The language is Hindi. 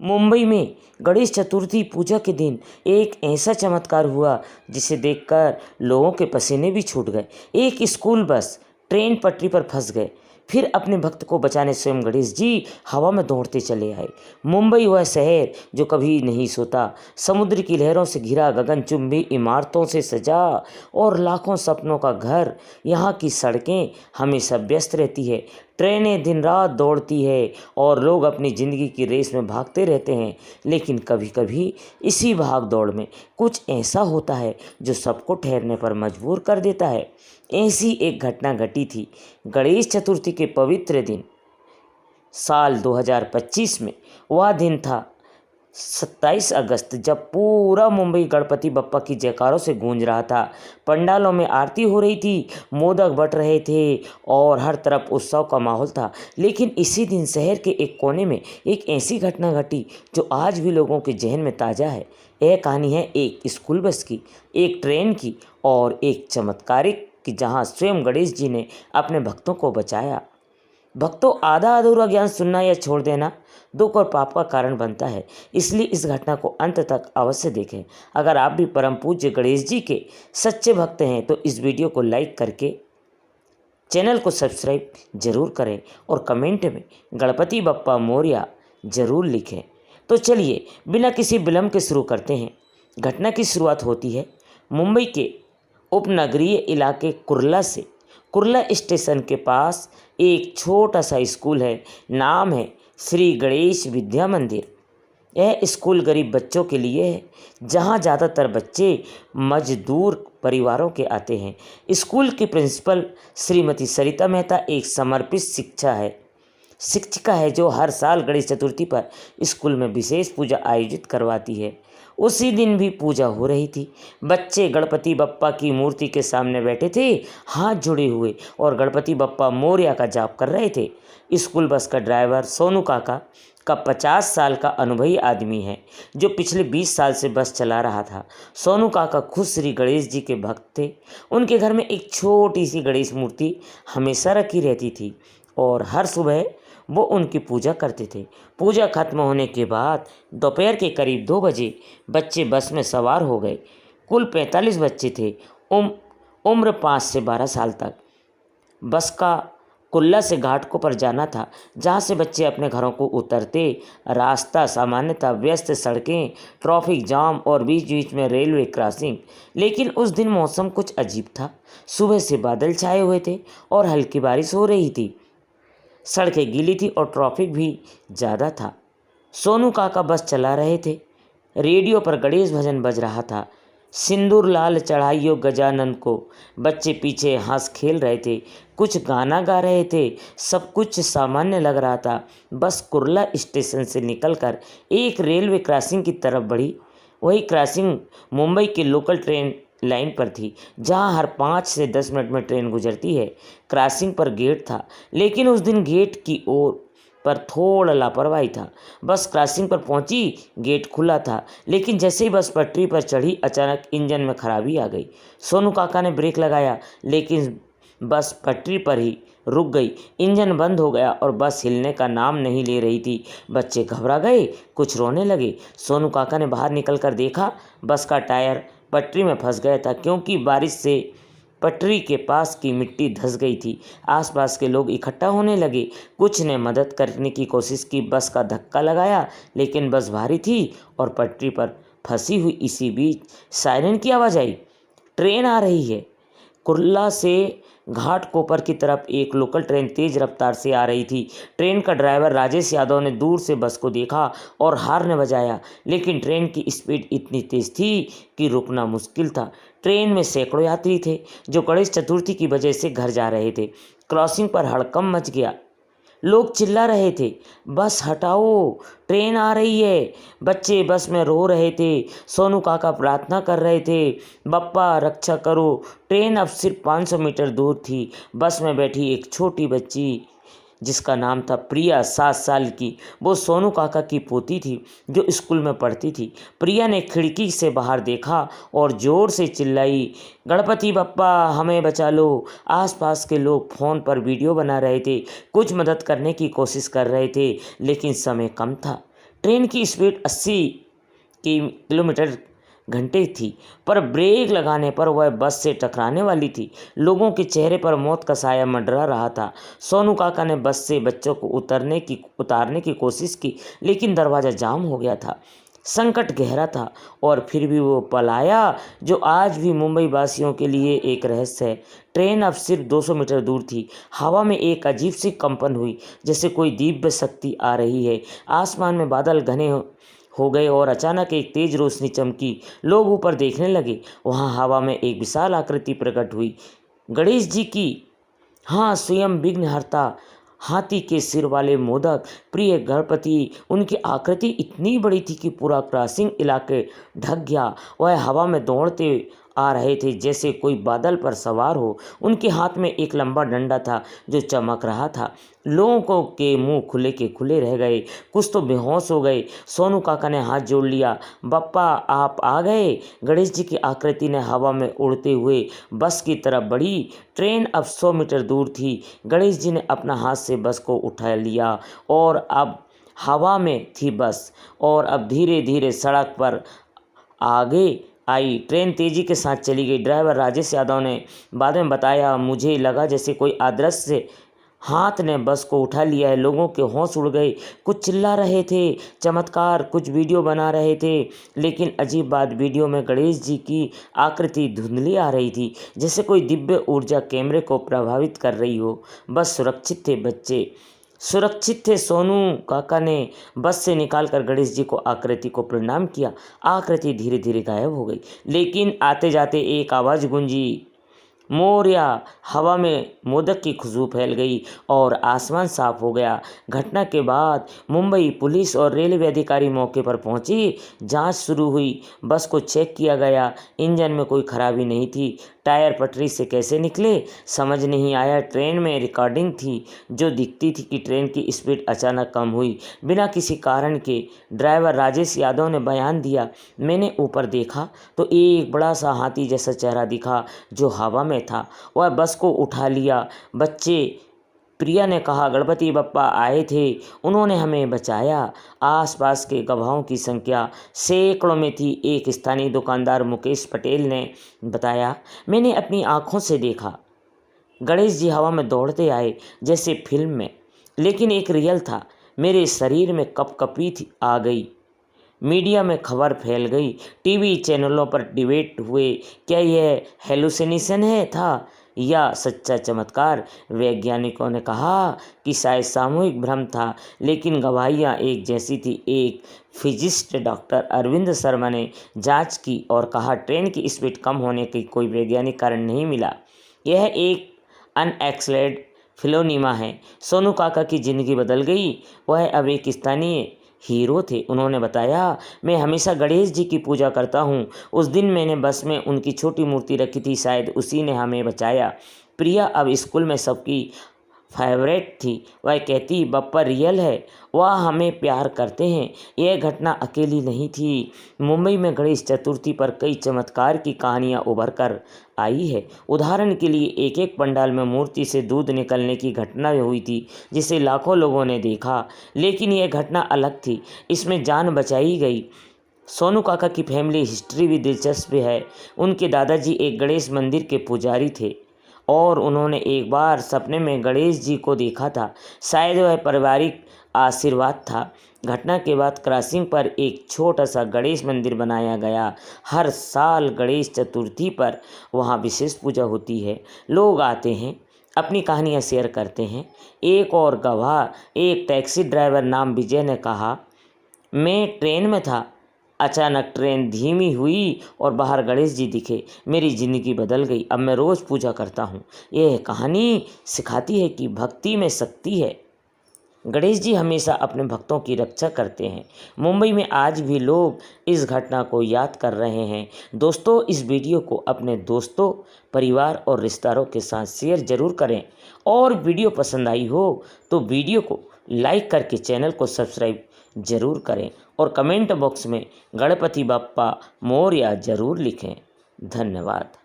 मुंबई में गणेश चतुर्थी पूजा के दिन एक ऐसा चमत्कार हुआ जिसे देखकर लोगों के पसीने भी छूट गए। एक स्कूल बस ट्रेन पटरी पर फंस गए। फिर अपने भक्त को बचाने स्वयं गणेश जी हवा में दौड़ते चले आए। मुंबई वह शहर जो कभी नहीं सोता, समुद्र की लहरों से घिरा, गगनचुंबी इमारतों से सजा और लाखों सपनों का घर। यहाँ की सड़कें हमेशा व्यस्त रहती है, ट्रेनें दिन रात दौड़ती है और लोग अपनी ज़िंदगी की रेस में भागते रहते हैं। लेकिन कभी कभी इसी भाग दौड़ में कुछ ऐसा होता है जो सबको ठहरने पर मजबूर कर देता है। ऐसी एक घटना घटी थी गणेश चतुर्थी के पवित्र दिन साल 2025 में। वह दिन था 27 अगस्त, जब पूरा मुंबई गणपति बप्पा की जयकारों से गूंज रहा था। पंडालों में आरती हो रही थी, मोदक बट रहे थे और हर तरफ उत्सव का माहौल था। लेकिन इसी दिन शहर के एक कोने में एक ऐसी घटना घटी जो आज भी लोगों के जहन में ताज़ा है। यह कहानी है एक स्कूल बस की, एक ट्रेन की और एक चमत्कारिक कि जहाँ स्वयं गणेश जी ने अपने भक्तों को बचाया। भक्तों, आधा अधूरा ज्ञान सुनना या छोड़ देना दुख और पाप का कारण बनता है, इसलिए इस घटना को अंत तक अवश्य देखें। अगर आप भी परम पूज्य गणेश जी के सच्चे भक्त हैं तो इस वीडियो को लाइक करके चैनल को सब्सक्राइब जरूर करें और कमेंट में गणपति बप्पा मोरया जरूर लिखें। तो चलिए बिना किसी विलंब के शुरू करते हैं। घटना की शुरुआत होती है मुंबई के उपनगरीय इलाके कुर्ला से। कुर्ला स्टेशन के पास एक छोटा सा स्कूल है, नाम है श्री गणेश विद्या मंदिर। यह स्कूल गरीब बच्चों के लिए है, जहां ज़्यादातर बच्चे मजदूर परिवारों के आते हैं। स्कूल की प्रिंसिपल श्रीमती सरिता मेहता एक समर्पित शिक्षिका है जो हर साल गणेश चतुर्थी पर स्कूल में विशेष पूजा आयोजित करवाती है। उसी दिन भी पूजा हो रही थी। बच्चे गणपति बप्पा की मूर्ति के सामने बैठे थे, हाथ जुड़े हुए, और गणपति बप्पा मोरया का जाप कर रहे थे। स्कूल बस का ड्राइवर सोनू काका का 50 साल का अनुभवी आदमी है जो पिछले 20 साल से बस चला रहा था। सोनू काका खुद श्री गणेश जी के भक्त थे। उनके घर में एक छोटी सी गणेश मूर्ति हमेशा रखी रहती थी और हर सुबह वो उनकी पूजा करते थे। पूजा खत्म होने के बाद दोपहर के करीब 2 बजे बच्चे बस में सवार हो गए। कुल 45 बच्चे थे, उम्र 5 से 12 साल तक। बस का कुल्ला से घाटकों पर जाना था, जहाँ से बच्चे अपने घरों को उतरते। रास्ता सामान्यतः व्यस्त सड़कें, ट्रैफिक जाम और बीच बीच में रेलवे क्रॉसिंग। लेकिन उस दिन मौसम कुछ अजीब था। सुबह से बादल छाए हुए थे और हल्की बारिश हो रही थी। सड़कें गीली थी और ट्रैफिक भी ज़्यादा था। सोनू काका बस चला रहे थे। रेडियो पर गणेश भजन बज रहा था, सिंदूर लाल चढ़ाइयो गजानन को। बच्चे पीछे हंस खेल रहे थे, कुछ गाना गा रहे थे। सब कुछ सामान्य लग रहा था। बस कुर्ला स्टेशन से निकलकर एक रेलवे क्रॉसिंग की तरफ बढ़ी। वही क्रॉसिंग मुंबई के लोकल ट्रेन लाइन पर थी, जहां हर 5 से 10 मिनट में ट्रेन गुजरती है। क्रॉसिंग पर गेट था, लेकिन उस दिन गेट की ओर पर थोड़ा लापरवाही था। बस क्रॉसिंग पर पहुंची, गेट खुला था, लेकिन जैसे ही बस पटरी पर चढ़ी अचानक इंजन में खराबी आ गई। सोनू काका ने ब्रेक लगाया, लेकिन बस पटरी पर ही रुक गई। इंजन बंद हो गया और बस हिलने का नाम नहीं ले रही थी। बच्चे घबरा गए, कुछ रोने लगे। सोनू काका ने बाहर निकलकर देखा, बस का टायर पटरी में फंस गया था, क्योंकि बारिश से पटरी के पास की मिट्टी धंस गई थी। आसपास के लोग इकट्ठा होने लगे। कुछ ने मदद करने की कोशिश की, बस का धक्का लगाया, लेकिन बस भारी थी और पटरी पर फंसी हुई। इसी बीच सायरन की आवाज़ आई, ट्रेन आ रही है। कुर्ला से घाटकोपर की तरफ एक लोकल ट्रेन तेज रफ्तार से आ रही थी। ट्रेन का ड्राइवर राजेश यादव ने दूर से बस को देखा और हॉर्न बजाया, लेकिन ट्रेन की स्पीड इतनी तेज थी कि रुकना मुश्किल था। ट्रेन में सैकड़ों यात्री थे जो गणेश चतुर्थी की वजह से घर जा रहे थे। क्रॉसिंग पर हड़कंप मच गया। लोग चिल्ला रहे थे, बस हटाओ, ट्रेन आ रही है। बच्चे बस में रो रहे थे। सोनू काका प्रार्थना कर रहे थे, बप्पा रक्षा करो। ट्रेन अब सिर्फ 500 मीटर दूर थी। बस में बैठी एक छोटी बच्ची जिसका नाम था प्रिया, 7 साल की। वो सोनू काका की पोती थी जो स्कूल में पढ़ती थी। प्रिया ने खिड़की से बाहर देखा और ज़ोर से चिल्लाई, गणपति बप्पा हमें बचा लो। आसपास के लोग फ़ोन पर वीडियो बना रहे थे, कुछ मदद करने की कोशिश कर रहे थे, लेकिन समय कम था। ट्रेन की स्पीड 80 किलोमीटर घंटे थी, पर ब्रेक लगाने पर वह बस से टकराने वाली थी। लोगों के चेहरे पर मौत का साया मंडरा रहा था। सोनू काका ने बस से बच्चों को उतारने की कोशिश की, लेकिन दरवाज़ा जाम हो गया था। संकट गहरा था और फिर भी वो पल आया जो आज भी मुंबई वासियों के लिए एक रहस्य है। ट्रेन अब सिर्फ 200 मीटर दूर थी। हवा में एक अजीब सी कंपन हुई, जैसे कोई दिव्य शक्ति आ रही है। आसमान में बादल घने हो गए और अचानक एक तेज रोशनी चमकी। लोग ऊपर देखने लगे। वहाँ हवा में एक विशाल आकृति प्रकट हुई, गणेश जी की। हाँ, स्वयं विघ्नहर्ता, हाथी के सिर वाले मोदक प्रिय गणपति। उनकी आकृति इतनी बड़ी थी कि पूरा क्रॉसिंग इलाके ढक गया। वह हवा में दौड़ते आ रहे थे जैसे कोई बादल पर सवार हो। उनके हाथ में एक लंबा डंडा था जो चमक रहा था। लोगों के मुंह खुले के खुले रह गए, कुछ तो बेहोश हो गए। सोनू काका ने हाथ जोड़ लिया। बप्पा आप आ गए। गणेश जी की आकृति ने हवा में उड़ते हुए बस की तरफ बढ़ी। ट्रेन अब 100 मीटर दूर थी। गणेश जी ने अपना हाथ से बस को उठा लिया और अब हवा में थी बस, और अब धीरे धीरे सड़क पर आगे आई। ट्रेन तेजी के साथ चली गई। ड्राइवर राजेश यादव ने बाद में बताया, मुझे लगा जैसे कोई अदृश्य हाथ ने बस को उठा लिया है। लोगों के होश उड़ गए, कुछ चिल्ला रहे थे चमत्कार, कुछ वीडियो बना रहे थे। लेकिन अजीब बात, वीडियो में गणेश जी की आकृति धुंधली आ रही थी, जैसे कोई दिव्य ऊर्जा कैमरे को प्रभावित कर रही हो। बस सुरक्षित थे, बच्चे सुरक्षित थे। सोनू काका ने बस से निकालकर गणेश जी को आकृति को प्रणाम किया। आकृति धीरे धीरे गायब हो गई, लेकिन आते जाते एक आवाज़ गूंजी, मोरया। हवा में मोदक की खुशबू फैल गई और आसमान साफ हो गया। घटना के बाद मुंबई पुलिस और रेलवे अधिकारी मौके पर पहुंची। जांच शुरू हुई। बस को चेक किया गया। इंजन में कोई खराबी नहीं थी। टायर पटरी से कैसे निकले समझ नहीं आया। ट्रेन में रिकॉर्डिंग थी जो दिखती थी कि ट्रेन की स्पीड अचानक कम हुई बिना किसी कारण के। ड्राइवर राजेश यादव ने बयान दिया, मैंने ऊपर देखा तो एक बड़ा सा हाथी जैसा चेहरा दिखा जो हवा में था। वह बस को उठा लिया। बच्चे प्रिया ने कहा, गणपति बप्पा आए थे, उन्होंने हमें बचाया। आसपास के गवाहों की संख्या सैकड़ों में थी। एक स्थानीय दुकानदार मुकेश पटेल ने बताया, मैंने अपनी आंखों से देखा, गणेश जी हवा में दौड़ते आए जैसे फिल्म में, लेकिन एक रियल था। मेरे शरीर में कपकपी आ गई। मीडिया में खबर फैल गई, टीवी चैनलों पर डिबेट हुए, क्या यह हेलुसिनेशन था या सच्चा चमत्कार। वैज्ञानिकों ने कहा कि शायद सामूहिक भ्रम था, लेकिन गवाहियाँ एक जैसी थी। एक फिजिस्ट डॉक्टर अरविंद शर्मा ने जांच की और कहा, ट्रेन की स्पीड कम होने की कोई वैज्ञानिक कारण नहीं मिला। यह एक अनएक्सप्लेन्ड फिनोमेना है। सोनू काका की ज़िंदगी बदल गई। वह अब एक स्थानीय हीरो थे। उन्होंने बताया, मैं हमेशा गणेश जी की पूजा करता हूँ। उस दिन मैंने बस में उनकी छोटी मूर्ति रखी थी, शायद उसी ने हमें बचाया। प्रिया अब स्कूल में सबकी फेवरेट थी। वह कहती, बप्पा रियल है, वह हमें प्यार करते हैं। यह घटना अकेली नहीं थी। मुंबई में गणेश चतुर्थी पर कई चमत्कार की कहानियां उभर कर आई है। उदाहरण के लिए एक एक पंडाल में मूर्ति से दूध निकलने की घटना हुई थी, जिसे लाखों लोगों ने देखा। लेकिन यह घटना अलग थी, इसमें जान बचाई गई। सोनू काका की फैमिली हिस्ट्री भी दिलचस्प है। उनके दादाजी एक गणेश मंदिर के पुजारी थे और उन्होंने एक बार सपने में गणेश जी को देखा था। शायद वह पारिवारिक आशीर्वाद था। घटना के बाद क्रॉसिंग पर एक छोटा सा गणेश मंदिर बनाया गया। हर साल गणेश चतुर्थी पर वहाँ विशेष पूजा होती है। लोग आते हैं, अपनी कहानियाँ शेयर करते हैं। एक और गवाह, एक टैक्सी ड्राइवर नाम विजय ने कहा, मैं ट्रेन में था, अचानक ट्रेन धीमी हुई और बाहर गणेश जी दिखे। मेरी ज़िंदगी बदल गई। अब मैं रोज़ पूजा करता हूँ। यह कहानी सिखाती है कि भक्ति में शक्ति है। गणेश जी हमेशा अपने भक्तों की रक्षा करते हैं। मुंबई में आज भी लोग इस घटना को याद कर रहे हैं। दोस्तों, इस वीडियो को अपने दोस्तों, परिवार और रिश्तेदारों के साथ शेयर ज़रूर करें और वीडियो पसंद आई हो तो वीडियो को लाइक करके चैनल को सब्सक्राइब ज़रूर करें और कमेंट बॉक्स में गणपति बप्पा मोरया ज़रूर लिखें। धन्यवाद।